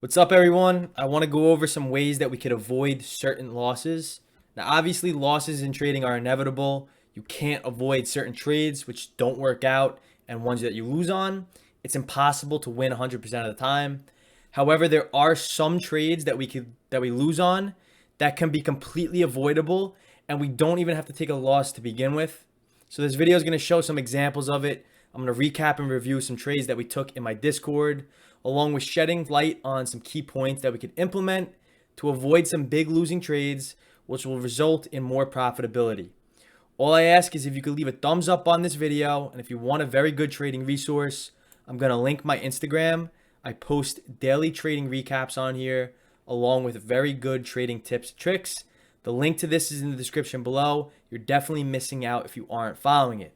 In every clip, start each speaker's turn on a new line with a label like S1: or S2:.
S1: What's up, everyone? I want to go over some ways that we could avoid certain losses. Now, obviously, losses in trading are inevitable. You can't avoid certain trades which don't work out and ones that you lose on. It's impossible to win 100% of the time. However, there are some trades that we lose on that can be completely avoidable, and we don't even have to take a loss to begin with. So this video is going to show some examples of it. I'm going to recap and review some trades that we took in my Discord, along with shedding light on some key points that we could implement to avoid some big losing trades, which will result in more profitability. All I ask is if you could leave a thumbs up on this video, and if you want a very good trading resource, I'm going to link my Instagram. I post daily trading recaps on here, along with very good trading tips and tricks. The link to this is in the description below. You're definitely missing out if you aren't following it.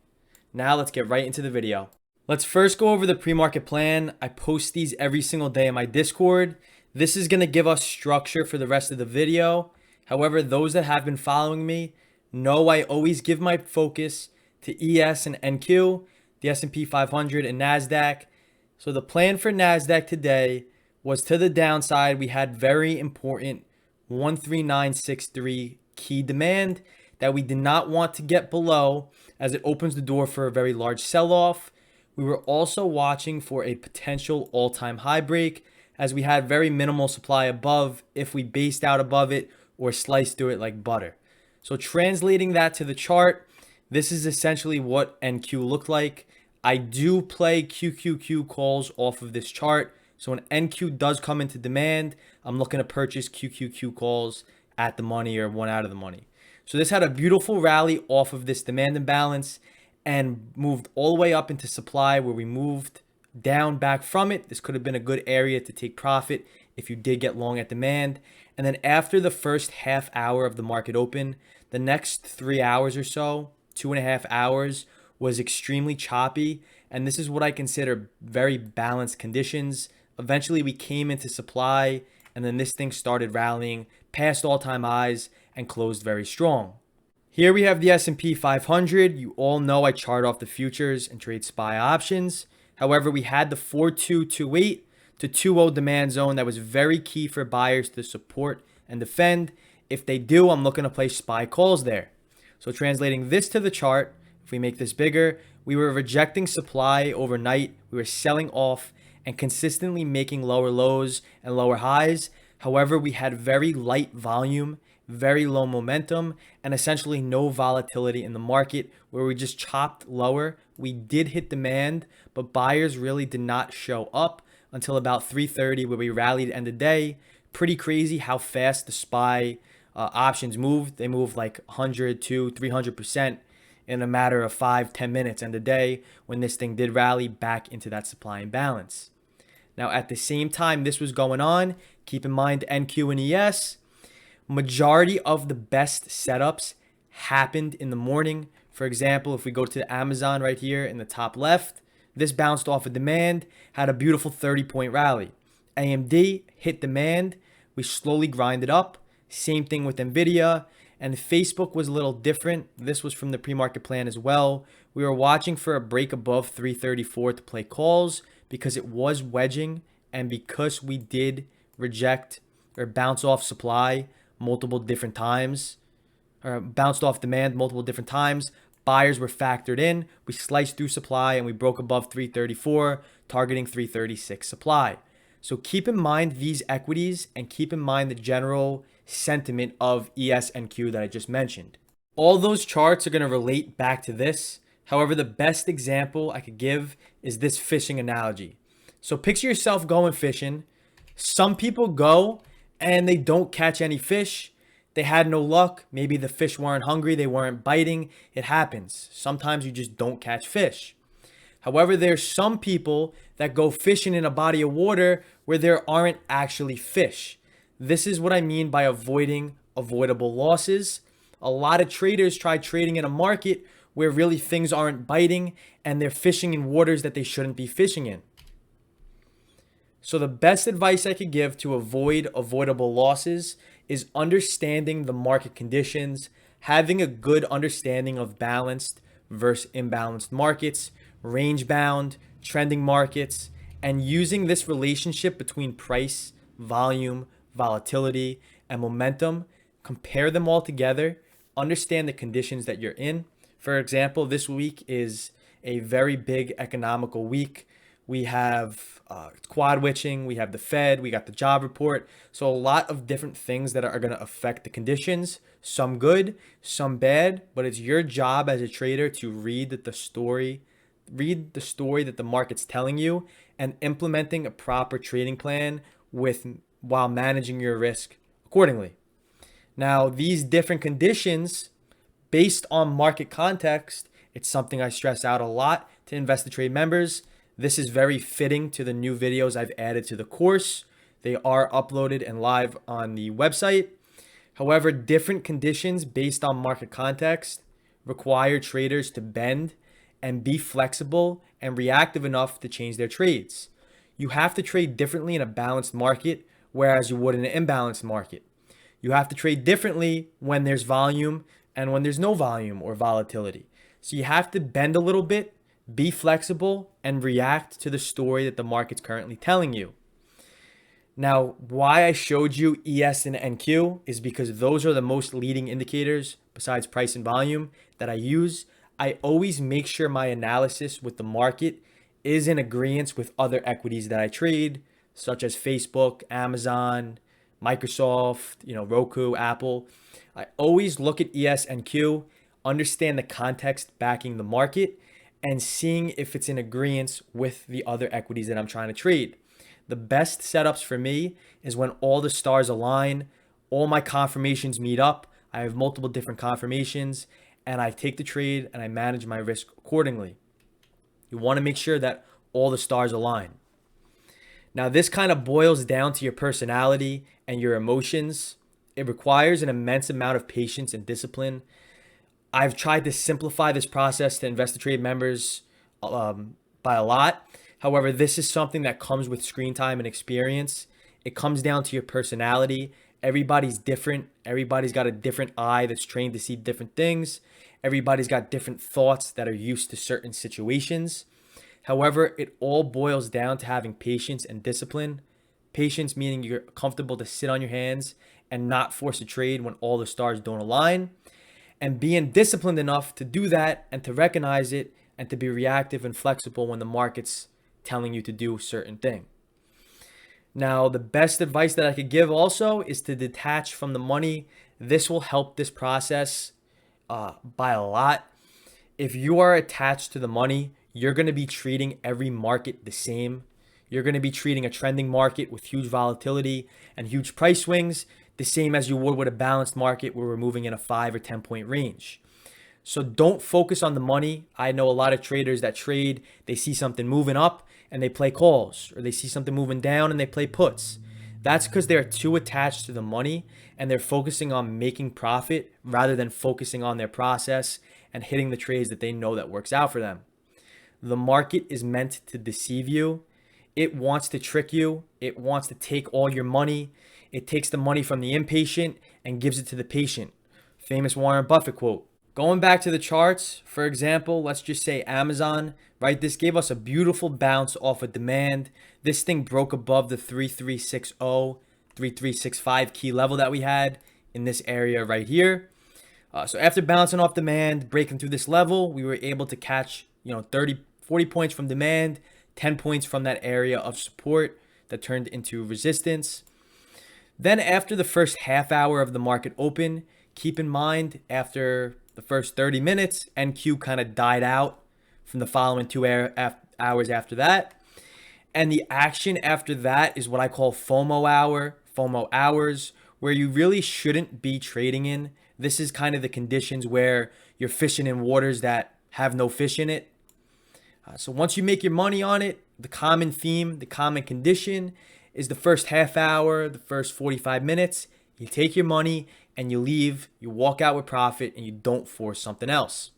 S1: Now let's get right into the video. Let's first go over the pre-market plan. I post these every single day in my Discord. This is going to give us structure for the rest of the video. However, those that have been following me know I always give my focus to ES and NQ, the S&P 500 and NASDAQ. So the plan for NASDAQ today was to the downside. We had very important 13963 key demand that we did not want to get below, as it opens the door for a very large sell-off. We were also watching for a potential all-time high break, as we had very minimal supply above if we based out above it or sliced through it like butter. So translating that to the chart, this is essentially what NQ looked like. I do play QQQ calls off of this chart. So when NQ does come into demand, I'm looking to purchase QQQ calls at the money or one out of the money. So this had a beautiful rally off of this demand imbalance and moved all the way up into supply, where we moved down back from it. This could have been a good area to take profit if you did get long at demand. And then after the first half hour of the market open, the next 3 hours or so, 2.5 hours, was extremely choppy. And this is what I consider very balanced conditions. Eventually we came into supply, and then this thing started rallying past all-time highs and closed very strong. Here we have the S&P 500. You all know I chart off the futures and trade SPY options. However, we had the 4228 to 20 demand zone that was very key for buyers to support and defend. If they do, I'm looking to place SPY calls there. So translating this to the chart, if we make this bigger, we were rejecting supply overnight. We were selling off and consistently making lower lows and lower highs. However, we had very light volume, very low momentum, and essentially no volatility in the market, where we just chopped lower. We did hit demand, but buyers really did not show up until about 3:30, where we rallied end of day. Pretty crazy how fast the SPY options moved. They moved like 100 to 300% in a matter of 5-10 minutes end of day, when this thing did rally back into that supply imbalance. Now, at the same time this was going on, keep in mind NQ and ES, majority of the best setups happened in the morning. For example, if we go to Amazon right here in the top left, this bounced off of demand, had a beautiful 30-point rally. AMD hit demand, we slowly grinded up. Same thing with Nvidia. And Facebook was a little different. This was from the pre-market plan as well. We were watching for a break above 334 to play calls, because it was wedging, and because we did reject or bounce off supply multiple different times, or bounced off demand multiple different times, buyers were factored in. We sliced through supply and we broke above 334, targeting 336 supply. So keep in mind these equities, and keep in mind the general sentiment of ES and Q that I just mentioned. All those charts are going to relate back to this. However, the best example I could give is this fishing analogy. So picture yourself going fishing. Some people go and they don't catch any fish. They had no luck. Maybe the fish weren't hungry. They weren't biting. It happens. Sometimes you just don't catch fish. However, there's some people that go fishing in a body of water where there aren't actually fish. This is what I mean by avoiding avoidable losses. A lot of traders try trading in a market where really things aren't biting, and they're fishing in waters that they shouldn't be fishing in. So the best advice I could give to avoid avoidable losses is understanding the market conditions, having a good understanding of balanced versus imbalanced markets, range bound, trending markets, and using this relationship between price, volume, volatility, and momentum. Compare them all together, understand the conditions that you're in. For example, this week is a very big economical week. We have quad witching, we have the Fed, we got the job report. So a lot of different things that are going to affect the conditions, some good, some bad, but it's your job as a trader to read the story that the market's telling you and implementing a proper trading plan while managing your risk accordingly. Now, these different conditions based on market context, it's something I stress out a lot to Invest to Trade members. This is very fitting to the new videos I've added to the course. They are uploaded and live on the website. However, different conditions based on market context require traders to bend and be flexible and reactive enough to change their trades. You have to trade differently in a balanced market, whereas you would in an imbalanced market. You have to trade differently when there's volume and when there's no volume or volatility. So you have to bend a little bit, be flexible, and react to the story that the market's currently telling you. Now, why I showed you ES and NQ is because those are the most leading indicators besides price and volume that I use. I always make sure my analysis with the market is in agreeance with other equities that I trade, such as Facebook, Amazon, Microsoft, Roku, Apple. I always look at ES and Q, understand the context backing the market, and seeing if it's in agreeance with the other equities that I'm trying to trade. The best setups for me is when all the stars align, all my confirmations meet up. I have multiple different confirmations, and I take the trade and I manage my risk accordingly. You want to make sure that all the stars align. Now, this kind of boils down to your personality and your emotions. It requires an immense amount of patience and discipline. I've tried to simplify this process to Invest to Trade members by a lot. However, this is something that comes with screen time and experience. It comes down to your personality. Everybody's different. Everybody's got a different eye that's trained to see different things. Everybody's got different thoughts that are used to certain situations. However, it all boils down to having patience and discipline. Patience meaning you're comfortable to sit on your hands and not force a trade when all the stars don't align. And being disciplined enough to do that and to recognize it and to be reactive and flexible when the market's telling you to do a certain thing. Now, the best advice that I could give also is to detach from the money. This will help this process by a lot. If you are attached to the money, you're going to be treating every market the same. You're going to be treating a trending market with huge volatility and huge price swings the same as you would with a balanced market where we're moving in a 5 or 10 point range. So don't focus on the money. I know a lot of traders that trade, they see something moving up and they play calls, or they see something moving down and they play puts. That's because they're too attached to the money and they're focusing on making profit rather than focusing on their process and hitting the trades that they know that works out for them. The market is meant to deceive you. It wants to trick you. It wants to take all your money. It takes the money from the impatient and gives it to the patient. Famous Warren Buffett quote. Going back to the charts, for example, let's just say Amazon, right? This gave us a beautiful bounce off of demand. This thing broke above the 3360, 3365 key level that we had in this area right here. So after bouncing off demand, breaking through this level, we were able to catch 40 points from demand, 10 points from that area of support that turned into resistance. Then after the first half hour of the market open, keep in mind after the first 30 minutes, NQ kind of died out from the following 2 hours after that. And the action after that is what I call FOMO hours, where you really shouldn't be trading in. This is kind of the conditions where you're fishing in waters that have no fish in it. So once you make your money on it, the common theme, the common condition is the first half hour, the first 45 minutes, you take your money and you leave, you walk out with profit and you don't force something else.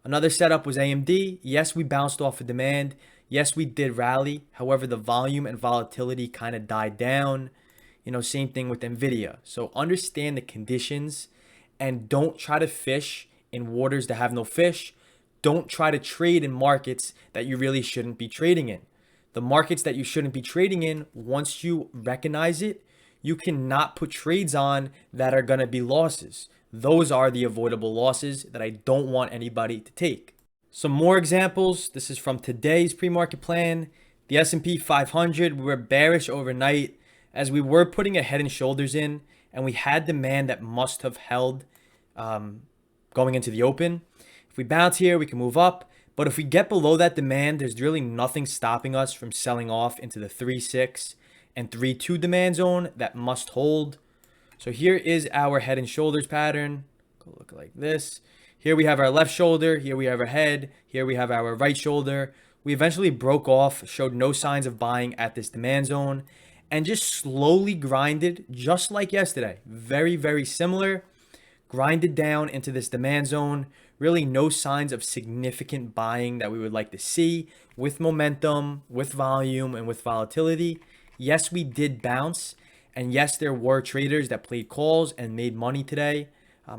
S1: Another setup was AMD. Yes, we bounced off of demand. Yes, we did rally. However, the volume and volatility kind of died down. Same thing with Nvidia. So understand the conditions and don't try to fish in waters that have no fish. Don't try to trade in markets that you really shouldn't be trading in. The markets that you shouldn't be trading in, once you recognize it, you cannot put trades on that are going to be losses. Those are the avoidable losses that I don't want anybody to take. Some more examples. This is from today's pre-market plan. The S&P 500, we were bearish overnight as we were putting a head and shoulders in, and we had demand that must have held going into the open. If we bounce here, we can move up. But if we get below that demand, there's really nothing stopping us from selling off into the 3.6 and 3.2 demand zone that must hold. So here is our head and shoulders pattern. Go look like this. Here we have our left shoulder. Here we have our head. Here we have our right shoulder. We eventually broke off, showed no signs of buying at this demand zone, and just slowly grinded just like yesterday. Very, very similar. Grinded down into this demand zone. Really no signs of significant buying that we would like to see with momentum, with volume, and with volatility. Yes, we did bounce. And yes, there were traders that played calls and made money today.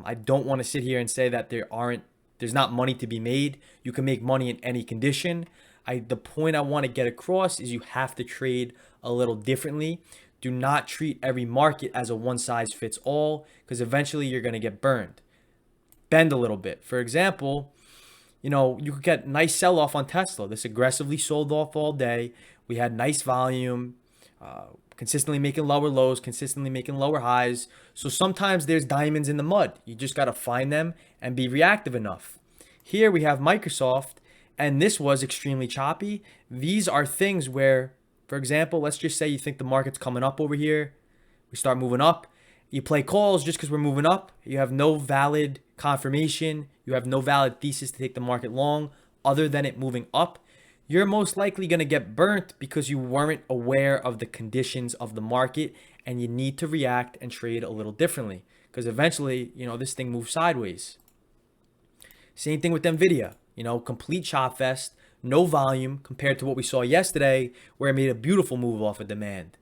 S1: I don't want to sit here and say that there's not money to be made. You can make money in any condition. The point I want to get across is you have to trade a little differently. Do not treat every market as a one size fits all, because eventually you're going to get burned. Bend a little bit. For example, you could get nice sell off on Tesla. This aggressively sold off all day. We had nice volume, consistently making lower lows, consistently making lower highs. So sometimes there's diamonds in the mud. You just got to find them and be reactive enough. Here we have Microsoft, and this was extremely choppy. These are things where, for example, let's just say you think the market's coming up over here. We start moving up. You play calls just because we're moving up. You have no valid confirmation. You have no valid thesis to take the market long other than it moving up. You're most likely going to get burnt because you weren't aware of the conditions of the market, and you need to react and trade a little differently because eventually, this thing moves sideways. Same thing with NVIDIA, complete chop fest, no volume compared to what we saw yesterday where it made a beautiful move off of demand.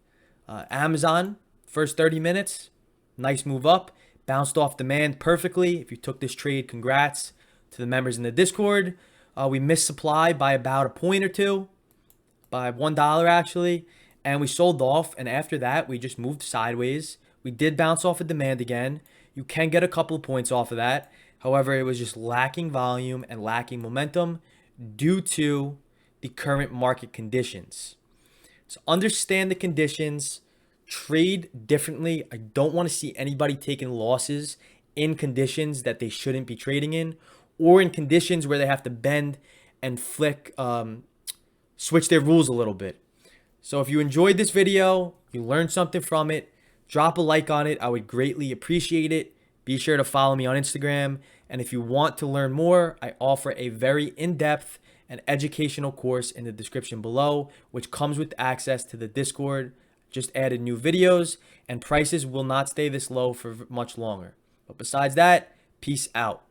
S1: Amazon, first 30 minutes, nice move up, bounced off demand perfectly. If you took this trade, congrats to the members in the Discord. We missed supply by about a point or two, by $1 actually, and we sold off. And after that, we just moved sideways. We did bounce off of demand again. You can get a couple of points off of that. However, it was just lacking volume and lacking momentum due to the current market conditions. So understand the conditions, trade differently. I don't want to see anybody taking losses in conditions that they shouldn't be trading in, or in conditions where they have to bend and switch their rules a little bit. So if you enjoyed this video, you learned something from it, drop a like on it. I would greatly appreciate it. Be sure to follow me on Instagram. And if you want to learn more, I offer a very in-depth and educational course in the description below, which comes with access to the Discord. Just added new videos, and prices will not stay this low for much longer. But besides that, peace out.